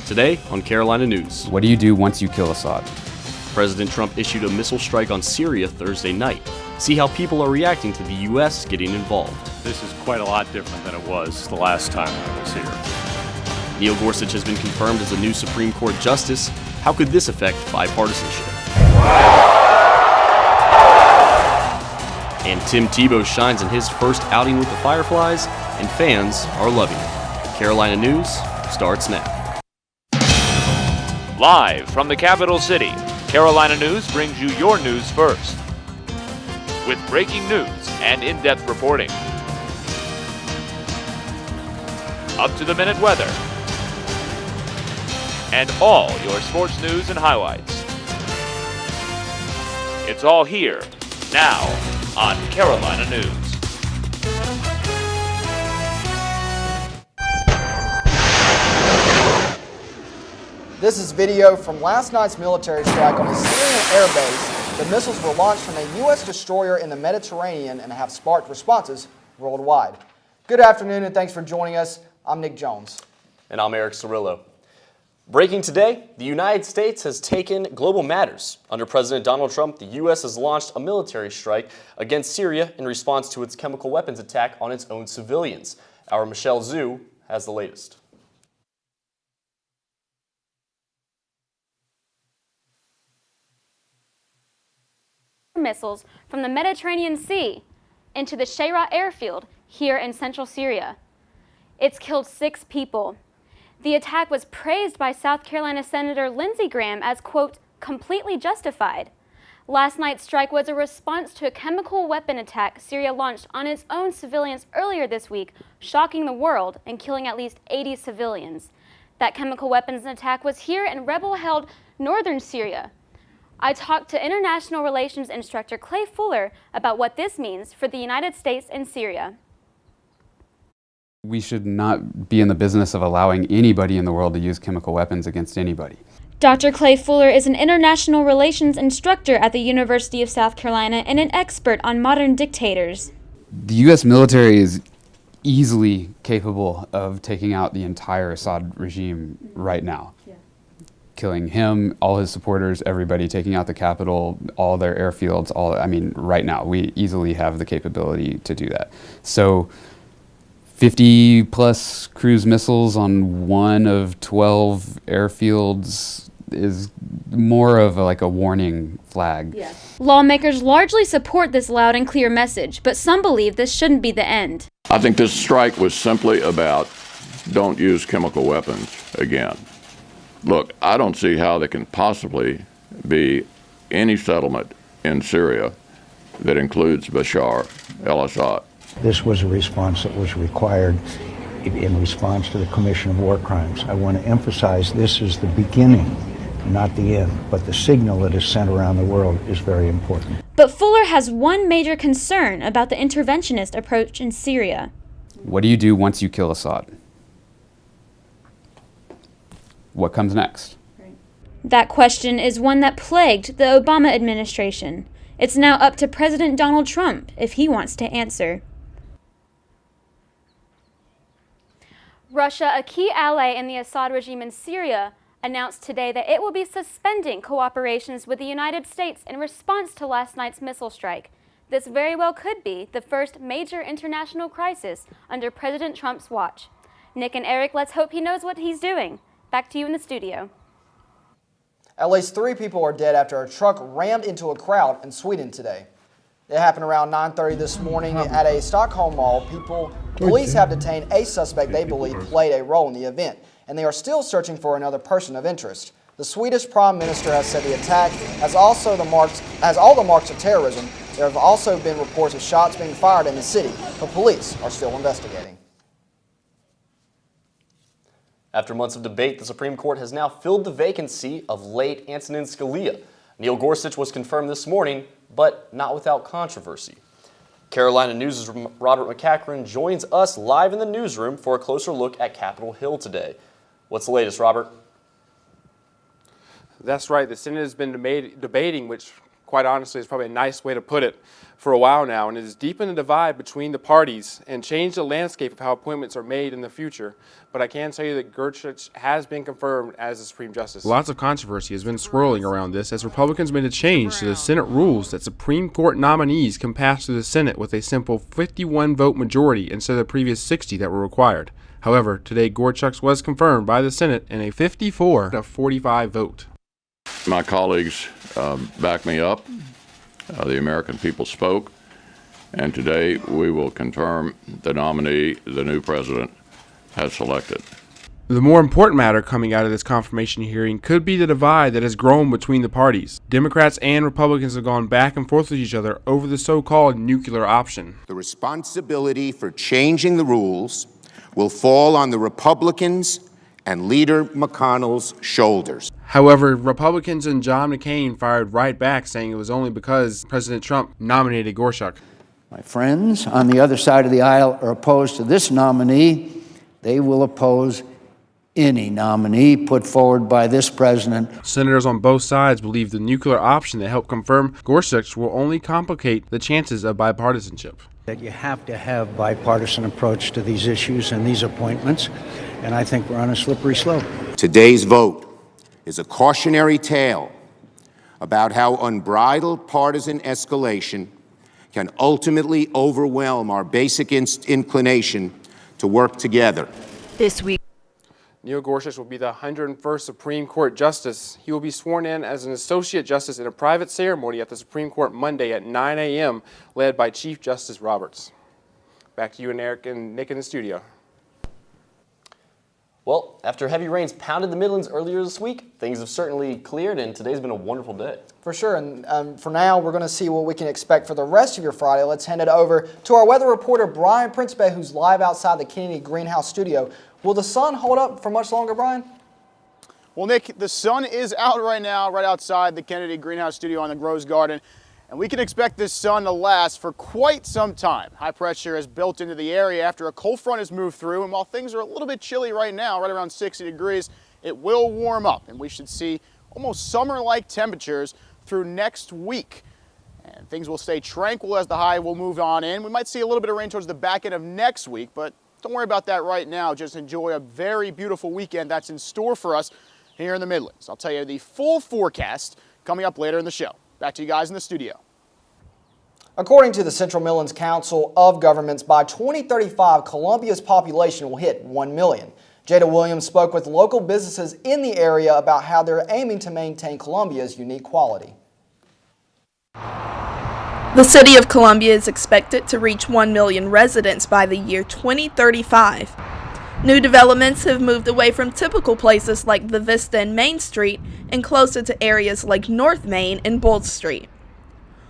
Today on Carolina News. What do you do once you kill Assad? President Trump issued a missile strike on Syria Thursday night. See how people are reacting to the U.S. getting involved. This is quite a lot different than it was the last time I was here. Neil Gorsuch has been confirmed as the new Supreme Court Justice. How could this affect bipartisanship? And Tim Tebow shines in his first outing with the Fireflies, and fans are loving it. Carolina News starts now. Live from the capital city, Carolina News brings you your news first. With breaking news and in-depth reporting. Up-to-the-minute weather. And all your sports news and highlights. It's all here, now, on Carolina News. This is video from last night's military strike on a Syrian air base. The missiles were launched from a U.S. destroyer in the Mediterranean and have sparked responses worldwide. Good afternoon and thanks for joining us. I'm Nick Jones. And I'm Eric Cirillo. Breaking today, the United States has taken global matters. Under President Donald Trump, the U.S. has launched a military strike against Syria in response to its chemical weapons attack on its own civilians. Our Michelle Zhu has the latest. Missiles from the Mediterranean Sea into the Shayra airfield here in central Syria. It's killed 6 people. The attack was praised by South Carolina Senator Lindsey Graham as, quote, completely justified. Last night's strike was a response to a chemical weapon attack Syria launched on its own civilians earlier this week, shocking the world and killing at least 80 civilians. That chemical weapons attack was here in rebel-held northern Syria. I talked to international relations instructor Clay Fuller about what this means for the United States and Syria. We should not be in the business of allowing anybody in the world to use chemical weapons against anybody. Dr. Clay Fuller is an international relations instructor at the University of South Carolina and an expert on modern dictators. The U.S. military is easily capable of taking out the entire Assad regime right now. Killing him, all his supporters, everybody, taking out the capital, all their airfields, right now, we easily have the capability to do that. So 50 plus cruise missiles on one of 12 airfields is more of a warning flag. Yeah. Lawmakers largely support this loud and clear message, but some believe this shouldn't be the end. I think this strike was simply about don't use chemical weapons again. Look, I don't see how there can possibly be any settlement in Syria that includes Bashar al-Assad. This was a response that was required in response to the commission of war crimes. I want to emphasize this is the beginning, not the end, but the signal that is sent around the world is very important. But Fuller has one major concern about the interventionist approach in Syria. What do you do once you kill Assad? What comes next? That question is one that plagued the Obama administration. It's now up to President Donald Trump if he wants to answer. Russia, a key ally in the Assad regime in Syria, announced today that it will be suspending cooperations with the United States in response to last night's missile strike. This very well could be the first major international crisis under President Trump's watch. Nick and Eric, let's hope he knows what he's doing. Back to you in the studio. At least 3 people are dead after a truck rammed into a crowd in Sweden today. It happened around 9:30 this morning at a Stockholm mall. Police have detained a suspect they believe played a role in the event, and they are still searching for another person of interest. The Swedish Prime Minister has said the attack has all the marks of terrorism. There have also been reports of shots being fired in the city, but police are still investigating. After months of debate, the Supreme Court has now filled the vacancy of late Antonin Scalia. Neil Gorsuch was confirmed this morning, but not without controversy. Carolina News' Robert McCachran joins us live in the newsroom for a closer look at Capitol Hill today. What's the latest, Robert? That's right. The Senate has been debating which quite honestly, is probably a nice way to put it, for a while now, and it has deepened the divide between the parties and changed the landscape of how appointments are made in the future. But I can tell you that Gorsuch has been confirmed as the Supreme Justice. Lots of controversy has been swirling around this as Republicans made a change to the Senate rules that Supreme Court nominees can pass through the Senate with a simple 51-vote majority instead of the previous 60 that were required. However, today Gorsuch was confirmed by the Senate in a 54-45 vote. My colleagues back me up. The American people spoke, and today we will confirm the nominee the new president has selected. The more important matter coming out of this confirmation hearing could be the divide that has grown between the parties. Democrats and Republicans have gone back and forth with each other over the so-called nuclear option. The responsibility for changing the rules will fall on the Republicans and Leader McConnell's shoulders. However, Republicans and John McCain fired right back, saying it was only because President Trump nominated Gorsuch. My friends on the other side of the aisle are opposed to this nominee. They will oppose any nominee put forward by this president. Senators on both sides believe the nuclear option that helped confirm Gorsuch will only complicate the chances of bipartisanship. That you have to have bipartisan approach to these issues and these appointments, and I think we're on a slippery slope. Today's vote is a cautionary tale about how unbridled partisan escalation can ultimately overwhelm our basic inclination to work together. This week, Neil Gorsuch will be the 101st Supreme Court Justice. He will be sworn in as an Associate Justice in a private ceremony at the Supreme Court Monday at 9 a.m., led by Chief Justice Roberts. Back to you and Eric and Nick in the studio. Well, after heavy rains pounded the Midlands earlier this week, things have certainly cleared, and today's been a wonderful day. For sure, and for now, we're going to see what we can expect for the rest of your Friday. Let's hand it over to our weather reporter, Brian Principe, who's live outside the Kennedy Greenhouse studio. Will the sun hold up for much longer, Brian? Well, Nick, the sun is out right now, right outside the Kennedy Greenhouse studio on the Rose Garden, and we can expect this sun to last for quite some time. High pressure is built into the area after a cold front has moved through, and while things are a little bit chilly right now, right around 60 degrees, it will warm up, and we should see almost summer-like temperatures through next week. And things will stay tranquil as the high will move on in. We might see a little bit of rain towards the back end of next week, but don't worry about that right now. Just enjoy a very beautiful weekend that's in store for us here in the Midlands. I'll tell you the full forecast coming up later in the show. Back to you guys in the studio. According to the Central Midlands Council of Governments, by 2035, Columbia's population will hit 1 million. Jada Williams spoke with local businesses in the area about how they're aiming to maintain Columbia's unique quality. the city of Columbia is expected to reach 1 million residents by the year 2035. New developments have moved away from typical places like the Vista and Main Street and closer to areas like North Main and Bull Street.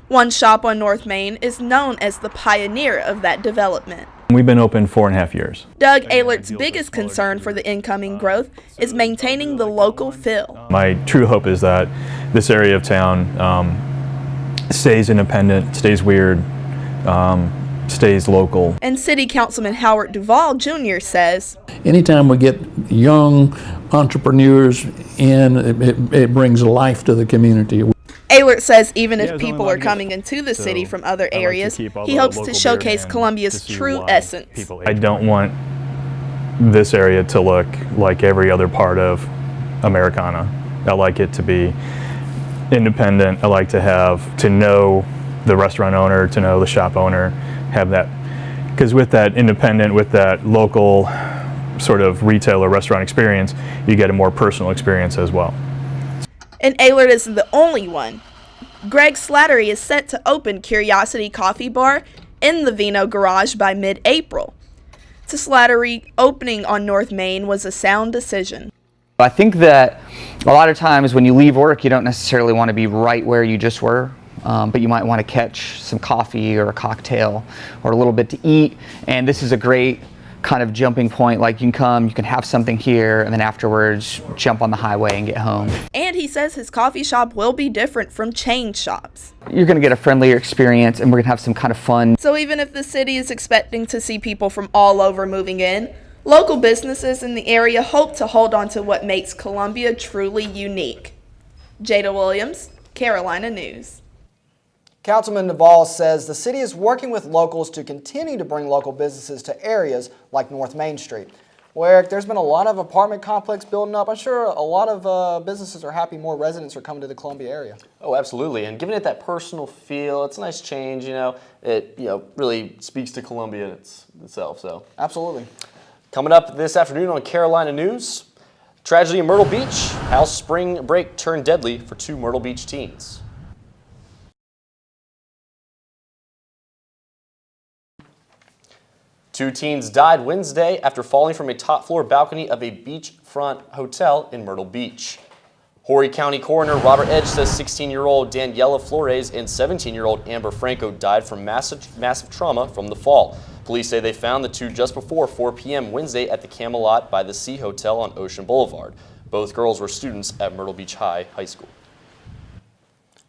One shop on North Main is known as the pioneer of that development. We've been open 4.5 years. Doug Elliot's biggest concern for the incoming growth is maintaining the local feel. My true hope is that this area of town stays independent, stays weird, stays local. And City Councilman Howard Duvall Jr. says, anytime we get young entrepreneurs in, it brings life to the community. Elliott says even if people are coming into the city from other areas, he hopes to showcase Columbia's true essence. I don't want this area to look like every other part of Americana. I like it to be independent. I like to know the restaurant owner, to know the shop owner, have that. Because with that independent, with that local sort of retail or restaurant experience, you get a more personal experience as well. And Elliott isn't the only one. Greg Slattery is set to open Curiosity Coffee Bar in the Vino Garage by mid-April. To Slattery, opening on North Main was a sound decision. I think that a lot of times when you leave work, you don't necessarily want to be right where you just were, but you might want to catch some coffee or a cocktail or a little bit to eat, and this is a great kind of jumping point. Like you can have something here, and then afterwards jump on the highway and get home. And he says his coffee shop will be different from chain shops. You're going to get a friendlier experience, and we're going to have some kind of fun. So even if the city is expecting to see people from all over moving in, local businesses in the area hope to hold on to what makes Columbia truly unique. Jada Williams, Carolina News. Councilman Duvall says the city is working with locals to continue to bring local businesses to areas like North Main Street, where there's been a lot of apartment complex building up. I'm sure a lot of businesses are happy more residents are coming to the Columbia area. Oh, absolutely. And giving it that personal feel, it's a nice change, It, really speaks to Columbia itself, so. Absolutely. Coming up this afternoon on Carolina News, tragedy in Myrtle Beach, how spring break turned deadly for 2 Myrtle Beach teens. Two teens died Wednesday after falling from a top-floor balcony of a beachfront hotel in Myrtle Beach. Horry County Coroner Robert Edge says 16-year-old Daniela Flores and 17-year-old Amber Franco died from massive trauma from the fall. Police say they found the two just before 4 p.m. Wednesday at the Camelot by the Sea Hotel on Ocean Boulevard. Both girls were students at Myrtle Beach High School.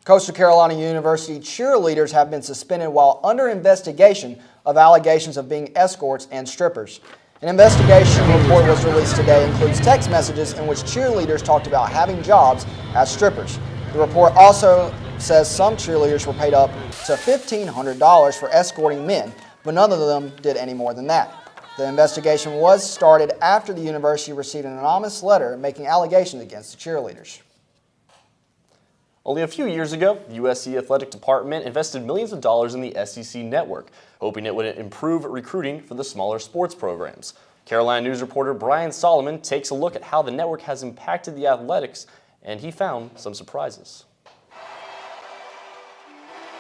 Coastal Carolina University cheerleaders have been suspended while under investigation of allegations of being escorts and strippers. An investigation report was released today, includes text messages in which cheerleaders talked about having jobs as strippers. The report also says some cheerleaders were paid up to $1,500 for escorting men, but none of them did any more than that. The investigation was started after the university received an anonymous letter making allegations against the cheerleaders. Only a few years ago, the USC Athletic Department invested millions of dollars in the SEC network, hoping it would improve recruiting for the smaller sports programs. Carolina News reporter Brian Solomon takes a look at how the network has impacted the athletics, and he found some surprises.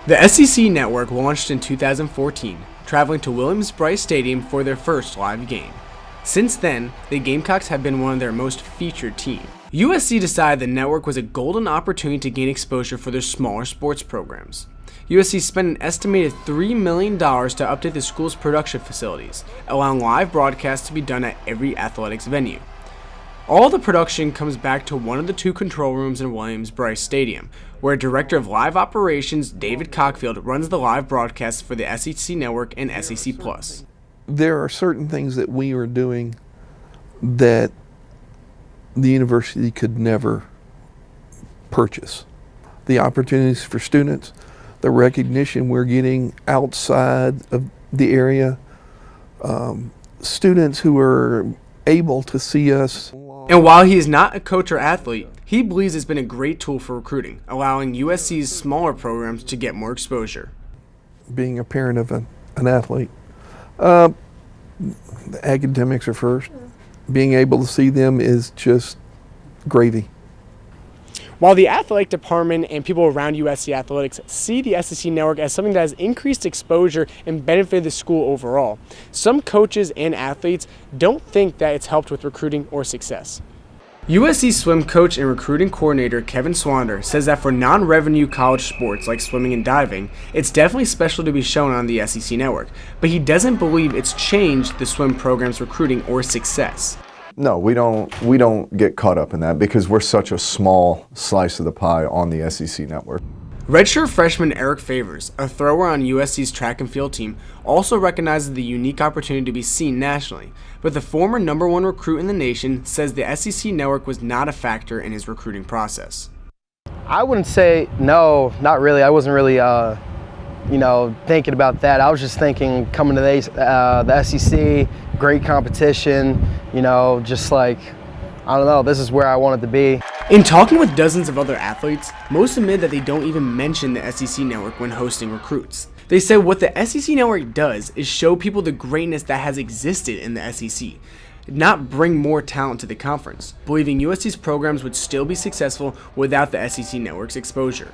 The SEC network launched in 2014, traveling to Williams-Brice Stadium for their first live game. Since then, the Gamecocks have been one of their most featured teams. USC decided the network was a golden opportunity to gain exposure for their smaller sports programs. USC spent an estimated $3 million to update the school's production facilities, allowing live broadcasts to be done at every athletics venue. All the production comes back to one of the 2 control rooms in Williams-Brice Stadium, where Director of Live Operations David Cockfield runs the live broadcasts for the SEC Network and SEC Plus. There are certain things that we are doing that the university could never purchase. The opportunities for students, the recognition we're getting outside of the area, students who are able to see us. And while he is not a coach or athlete, he believes it's been a great tool for recruiting, allowing USC's smaller programs to get more exposure. Being a parent of an athlete, the academics are first. Being able to see them is just gravy. While the athletic department and people around USC Athletics see the SEC Network as something that has increased exposure and benefited the school overall, some coaches and athletes don't think that it's helped with recruiting or success. USC swim coach and recruiting coordinator Kevin Swander says that for non-revenue college sports like swimming and diving, it's definitely special to be shown on the SEC Network, but he doesn't believe it's changed the swim program's recruiting or success. No, we don't get caught up in that because we're such a small slice of the pie on the SEC Network. Redshirt freshman Eric Favors, a thrower on USC's track and field team, also recognizes the unique opportunity to be seen nationally, but the former #1 recruit in the nation says the SEC Network was not a factor in his recruiting process. I wouldn't say, no, not really. I wasn't really, thinking about that. I was just thinking coming to the SEC, great competition, just like, I don't know, this is where I wanted to be. In talking with dozens of other athletes, most admit that they don't even mention the SEC Network when hosting recruits. They said what the SEC Network does is show people the greatness that has existed in the SEC, not bring more talent to the conference, believing USC's programs would still be successful without the SEC Network's exposure.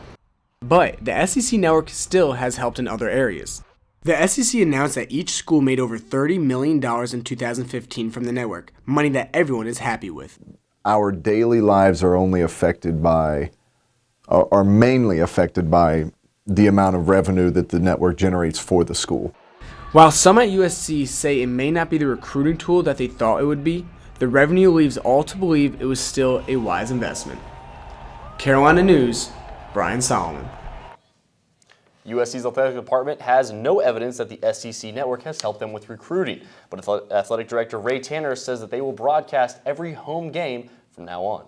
But the SEC Network still has helped in other areas. The SEC announced that each school made over $30 million in 2015 from the network, money that everyone is happy with. Our daily lives are mainly affected by the amount of revenue that the network generates for the school. While some at USC say it may not be the recruiting tool that they thought it would be, the revenue leaves all to believe it was still a wise investment. Carolina News, Brian Solomon. USC's athletic department has no evidence that the SEC Network has helped them with recruiting, but athletic director Ray Tanner says that they will broadcast every home game from now on.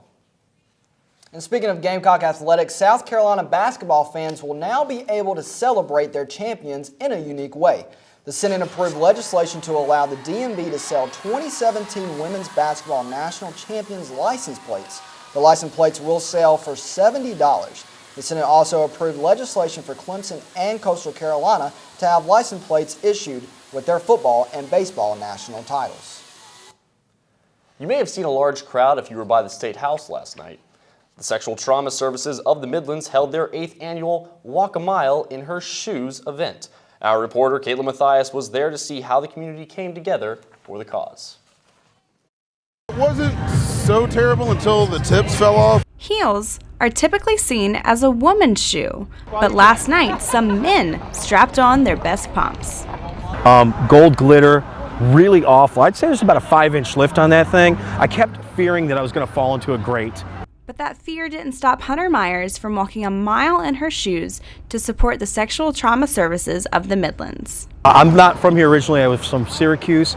And speaking of Gamecock athletics, South Carolina basketball fans will now be able to celebrate their champions in a unique way. The Senate approved legislation to allow the DMV to sell 2017 Women's Basketball National Champions license plates. The license plates will sell for $70. The Senate also approved legislation for Clemson and Coastal Carolina to have license plates issued with their football and baseball national titles. You may have seen a large crowd if you were by the State House last night. The Sexual Trauma Services of the Midlands held their 8th annual Walk a Mile in Her Shoes event. Our reporter, Caitlin Mathias, was there to see how the community came together for the cause. It wasn't so terrible until the tips fell off. Heels are typically seen as a woman's shoe, but last night some men strapped on their best pumps. Gold glitter, really awful. I'd say there's about a 5-inch lift on that thing. I kept fearing that I was going to fall into a grate. But that fear didn't stop Hunter Myers from walking a mile in her shoes to support the Sexual Trauma Services of the Midlands. I'm not from here originally. I was from Syracuse.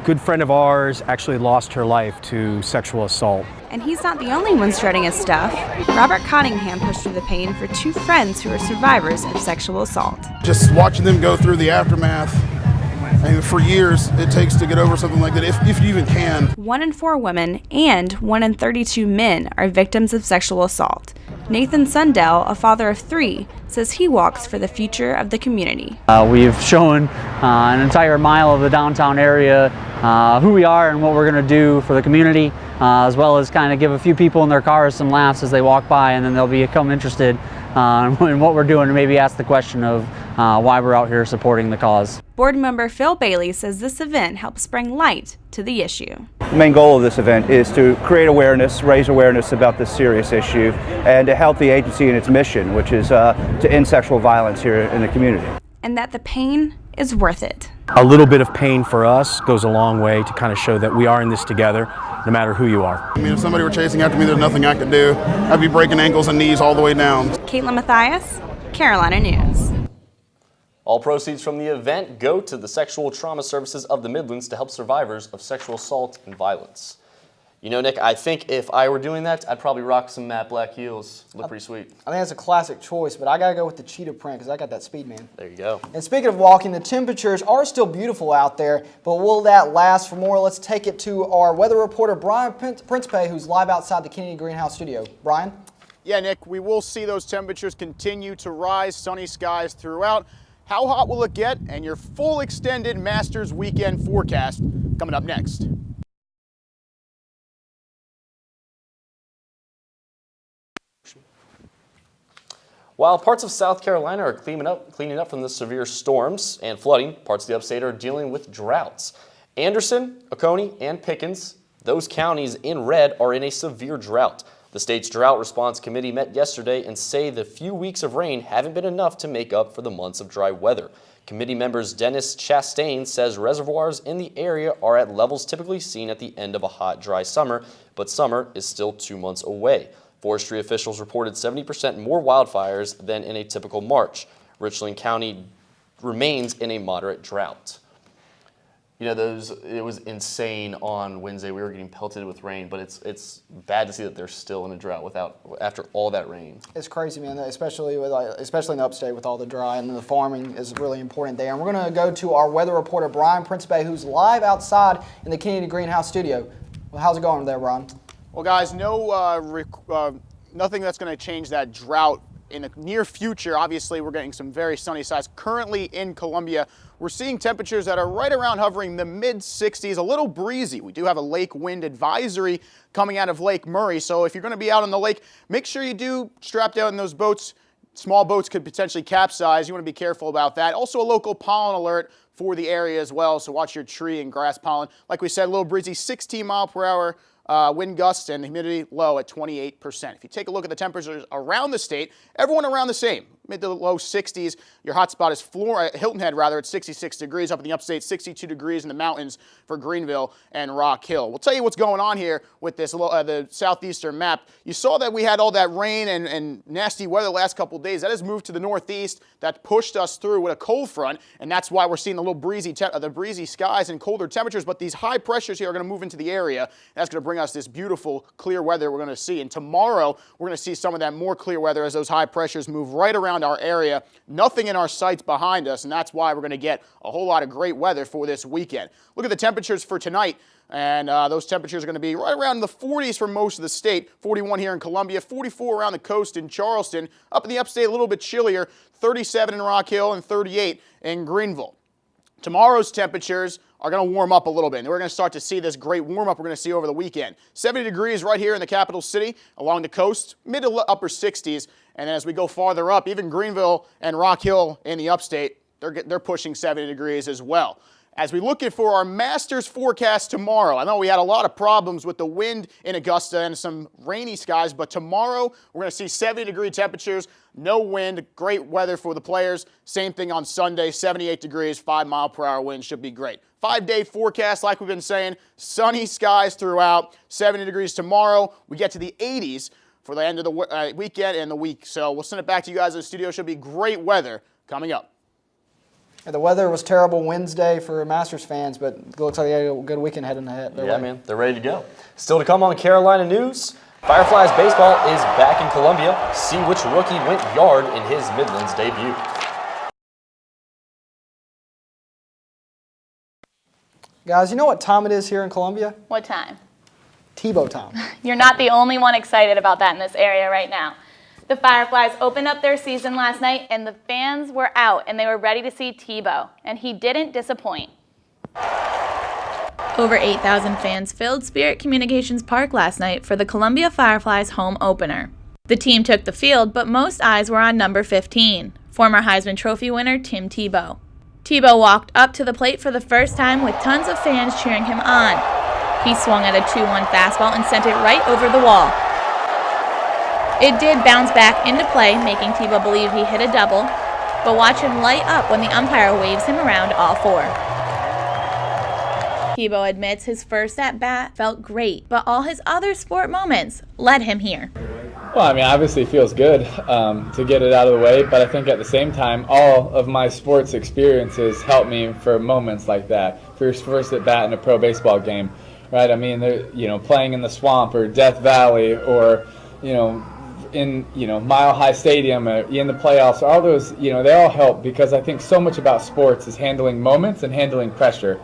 Good friend of ours actually lost her life to sexual assault. And he's not the only one strutting his stuff. Robert Cottingham pushed through the pain for 2 friends who are survivors of sexual assault. Just watching them go through the aftermath, and for years it takes to get over something like that, if you even can. 1 in 4 women and 1 in 32 men are victims of sexual assault. Nathan Sundell, a father of 3, says he walks for the future of the community. We've shown an entire mile of the downtown area who we are and what we're going to do for the community, as well as kind of give a few people in their cars some laughs as they walk by, and then they'll become interested in what we're doing and maybe ask the question of why we're out here supporting the cause. Board member Phil Bailey says this event helps bring light to the issue. The main goal of this event is to create awareness, raise awareness about this serious issue, and to help the agency in its mission, which is to end sexual violence here in the community. And that the pain is worth it. A little bit of pain for us goes a long way to kind of show that we are in this together, no matter who you are. I mean, if somebody were chasing after me, there's nothing I could do. I'd be breaking ankles and knees all the way down. Caitlin Mathias, Carolina News. All proceeds from the event go to the Sexual Trauma Services of the Midlands to help survivors of sexual assault and violence. You know, Nick, I think if I were doing that, I'd probably rock some matte black heels. Look pretty sweet. I think that's a classic choice, but I got to go with the cheetah print because I got that speed, man. There you go. And speaking of walking, the temperatures are still beautiful out there, but will that last for more? Let's take it to our weather reporter, Brian Principe, who's live outside the Kennedy Greenhouse studio. Brian? Yeah, Nick, we will see those temperatures continue to rise, sunny skies throughout. How hot will it get? And your full extended Masters weekend forecast coming up next. While parts of South Carolina are cleaning up from the severe storms and flooding, parts of the upstate are dealing with droughts. Anderson, Oconee, and Pickens, those counties in red, are in a severe drought. The state's Drought Response Committee met yesterday and say the few weeks of rain haven't been enough to make up for the months of dry weather. Committee members Dennis Chastain says reservoirs in the area are at levels typically seen at the end of a hot, dry summer, but summer is still 2 months away. Forestry officials reported 70% more wildfires than in a typical March. Richland County remains in a moderate drought. You know, it was insane on Wednesday. We were getting pelted with rain, but it's bad to see that they're still in a drought after all that rain. It's crazy, man, especially in the upstate with all the dry, and the farming is really important there. And we're going to go to our weather reporter, Brian Principe, who's live outside in the Kennedy Greenhouse studio. Well, how's it going there, Brian? Well, guys, nothing that's going to change that drought in the near future. Obviously, we're getting some very sunny skies. Currently in Columbia, we're seeing temperatures that are right around hovering the mid-60s, a little breezy. We do have a lake wind advisory coming out of Lake Murray, so if you're going to be out on the lake, make sure you do strap down those boats. Small boats could potentially capsize. You want to be careful about that. Also, a local pollen alert for the area as well, so watch your tree and grass pollen. Like we said, a little breezy, 16 mile per hour wind gusts, and humidity low at 28%. If you take a look at the temperatures around the state, everyone around the same. mid to low 60s. Your hot spot is Hilton Head, at 66 degrees. Up in the upstate, 62 degrees in the mountains for Greenville and Rock Hill. We'll tell you what's going on here with this the southeastern map. You saw that we had all that rain and nasty weather the last couple of days. That has moved to the northeast. That pushed us through with a cold front, and that's why we're seeing the little breezy skies and colder temperatures. But these high pressures here are going to move into the area. That's going to bring us this beautiful clear weather we're going to see. And tomorrow we're going to see some of that more clear weather as those high pressures move right around our area. Nothing in our sights behind us, and that's why we're going to get a whole lot of great weather for this weekend. Look at the temperatures for tonight. And those temperatures are going to be right around the 40s for most of the state. 41 here in Columbia, 44 around the coast in Charleston. Up in the upstate, a little bit chillier, 37 in Rock Hill and 38 in Greenville. Tomorrow's temperatures are going to warm up a little bit, and we're going to start to see this great warm-up we're going to see over the weekend. 70 degrees right here in the capital city along the coast, mid to upper 60s. And then as we go farther up, even Greenville and Rock Hill in the upstate, they're pushing 70 degrees as well. As we look at for our Masters forecast tomorrow, I know we had a lot of problems with the wind in Augusta and some rainy skies, but tomorrow we're going to see 70-degree temperatures, no wind, great weather for the players. Same thing on Sunday, 78 degrees, 5-mile-per-hour wind, should be great. 5-day forecast, like we've been saying, sunny skies throughout, 70 degrees tomorrow. We get to the 80s for the end of the weekend and the week. So we'll send it back to you guys in the studio. Should be great weather coming up. The weather was terrible Wednesday for Masters fans, but it looks like they had a good weekend heading ahead. Yeah, man, they're ready to go. Still to come on Carolina News, Fireflies baseball is back in Columbia. See which rookie went yard in his Midlands debut. Guys, you know what time it is here in Columbia? What time? Tebow time. You're not the only one excited about that in this area right now. The Fireflies opened up their season last night, and the fans were out, and they were ready to see Tebow, and he didn't disappoint. Over 8,000 fans filled Spirit Communications Park last night for the Columbia Fireflies home opener. The team took the field, but most eyes were on number 15, former Heisman Trophy winner Tim Tebow. Tebow walked up to the plate for the first time with tons of fans cheering him on. He swung at a 2-1 fastball and sent it right over the wall. It did bounce back into play, making Tebow believe he hit a double, but watch him light up when the umpire waves him around all four. Tebow admits his first at-bat felt great, but all his other sport moments led him here. Well, I mean, obviously it feels good to get it out of the way, but I think at the same time, all of my sports experiences help me for moments like that. First at-bat in a pro baseball game, right? I mean, playing in the swamp or Death Valley or, in Mile High Stadium in the playoffs, all those, they all help because I think so much about sports is handling moments and handling pressure.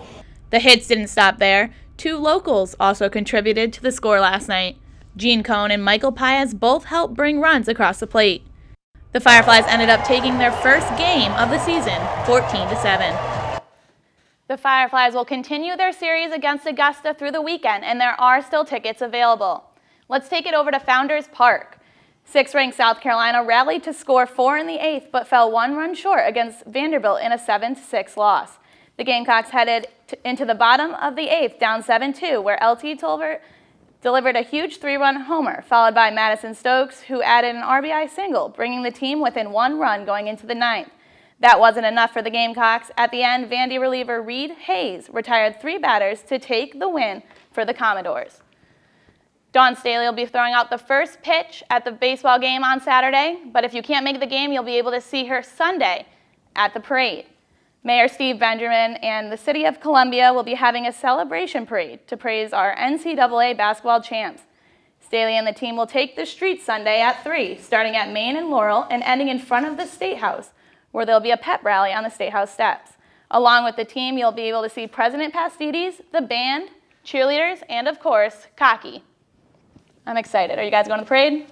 The hits didn't stop there. Two locals also contributed to the score last night. Gene Cohn and Michael Paez both helped bring runs across the plate. The Fireflies ended up taking their first game of the season, 14-7. The Fireflies will continue their series against Augusta through the weekend, and there are still tickets available. Let's take it over to Founders Park. 6th-ranked South Carolina rallied to score 4 in the 8th, but fell 1 run short against Vanderbilt in a 7-6 loss. The Gamecocks headed into the bottom of the 8th, down 7-2, where LT Tolbert delivered a huge 3-run homer, followed by Madison Stokes, who added an RBI single, bringing the team within 1 run going into the 9th. That wasn't enough for the Gamecocks. At the end, Vandy reliever Reed Hayes retired 3 batters to take the win for the Commodores. Dawn Staley will be throwing out the first pitch at the baseball game on Saturday, but if you can't make the game, you'll be able to see her Sunday at the parade. Mayor Steve Benjamin and the City of Columbia will be having a celebration parade to praise our NCAA basketball champs. Staley and the team will take the streets Sunday at 3, starting at Main and Laurel and ending in front of the State House, where there'll be a pep rally on the State House steps. Along with the team, you'll be able to see President Pastides, the band, cheerleaders, and of course, Cocky. I'm excited. Are you guys going to the parade?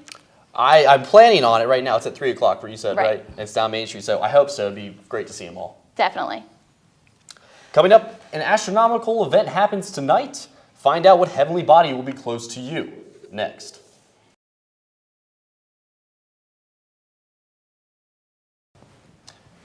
I'm planning on it right now. It's at 3 o'clock, where you said, right? It's down Main Street, so I hope so. It'd be great to see them all. Definitely. Coming up, an astronomical event happens tonight. Find out what heavenly body will be close to you next.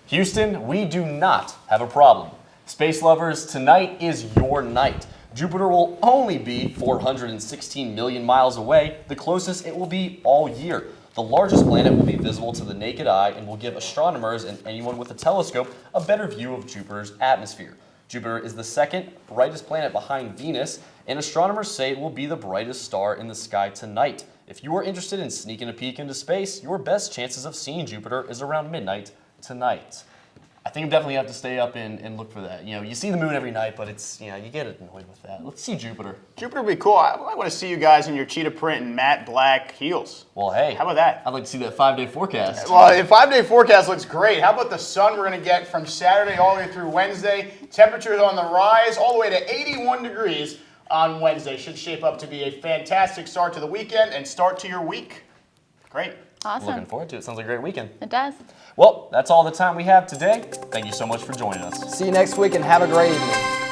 Houston, we do not have a problem. Space lovers, tonight is your night. Jupiter will only be 416 million miles away, the closest it will be all year. The largest planet will be visible to the naked eye and will give astronomers and anyone with a telescope a better view of Jupiter's atmosphere. Jupiter is the second brightest planet behind Venus, and astronomers say it will be the brightest star in the sky tonight. If you are interested in sneaking a peek into space, your best chances of seeing Jupiter is around midnight tonight. I think you definitely have to stay up and look for that. You see the moon every night, but it's, you get annoyed with that. Let's see Jupiter. Jupiter would be cool. I want to see you guys in your cheetah print and matte black heels. Well, hey. How about that? I'd like to see that 5-day forecast. Well, the 5-day forecast looks great. How about the sun we're going to get from Saturday all the way through Wednesday? Temperatures on the rise all the way to 81 degrees on Wednesday. Should shape up to be a fantastic start to the weekend and start to your week. Great. Awesome. Looking forward to it. Sounds like a great weekend. It does. Well, that's all the time we have today. Thank you so much for joining us. See you next week and have a great evening.